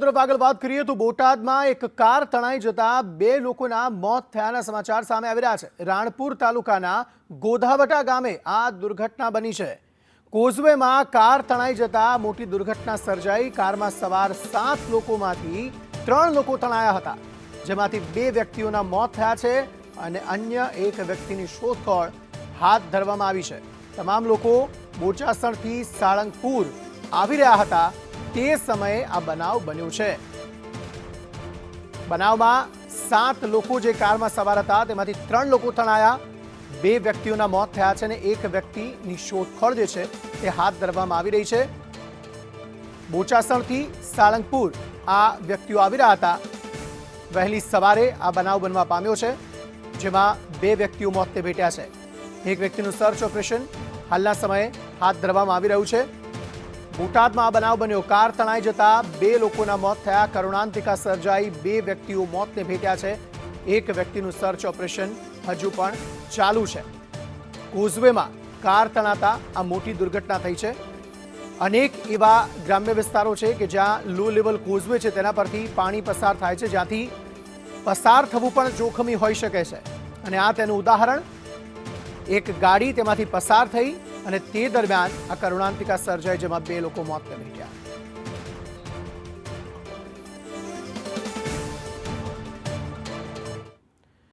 તરફ આગળ વાત કરીએ તો બોટાદમાં એક કાર તણાઈ જતા બે લોકોના મોત થયાના સમાચાર સામે આવી રહ્યા છે। રાણપુર તાલુકાના ગોધાવટા ગામે આ દુર્ઘટના બની છે। કોઝવેમાં કાર તણાઈ જતા મોટી દુર્ઘટના સર્જાઈ। કારમાં સવાર 7 લોકોમાંથી 3 લોકો તણાયા હતા, જેમાંથી 2 વ્યક્તિઓના મોત થયા છે અને અન્ય એક વ્યક્તિની શોધખોળ હાથ ધરવામાં આવી છે। તમામ લોકો બોચાસણથી સાળંગપુર આવી રહ્યા હતા તે સમયે આ બનાવ બન્યો છે। બનાવમાં 7 લોકો જે કારમાં સવાર હતા તેમાંથી 3 લોકો તણાયા, 2 વ્યક્તિઓના મોત થયા છે અને એક વ્યક્તિની શોધખોળ જે છે તે હાથ ધરવામાં આવી રહી છે। બોચાસણથી સાળંગપુર આ વ્યક્તિઓ આવી રહ્યા હતા। વહેલી સવારે આ બનાવ બનવા પામ્યો છે, જેમાં 2 વ્યક્તિઓ મોતને ભેટ્યા છે। એક વ્યક્તિનું સર્ચ ઓપરેશન હાલના સમયે હાથ ધરવામાં આવી રહ્યું છે। બોટાદમાં આ બનાવ બન્યો। કાર તણાઈ જતા 2 લોકોના મોત થયા, કરુણાંતિકા સર્જાઈ, 2 વ્યક્તિઓ મોતને ભેટ્યા છે। એક વ્યક્તિનું સર્ચ ઓપરેશન હજુ પણ ચાલુ છે। કોઝવેમાં કાર તણાતા આ મોટી દુર્ઘટના થઈ છે। અનેક એવા ગ્રામ્ય વિસ્તારો છે કે જ્યાં લો લેવલ કોઝવે છે તેના પરથી પાણી પસાર થાય છે, જ્યાંથી પસાર થવું પણ જોખમી હોઈ શકે છે અને આ તેનું ઉદાહરણ। એક ગાડી તેમાંથી પસાર થઈ અને તે દરમિયાન આ કરુણાંતિકા સર્જાઈ, જેમાં 2 લોકો મોતને ભેટ્યા।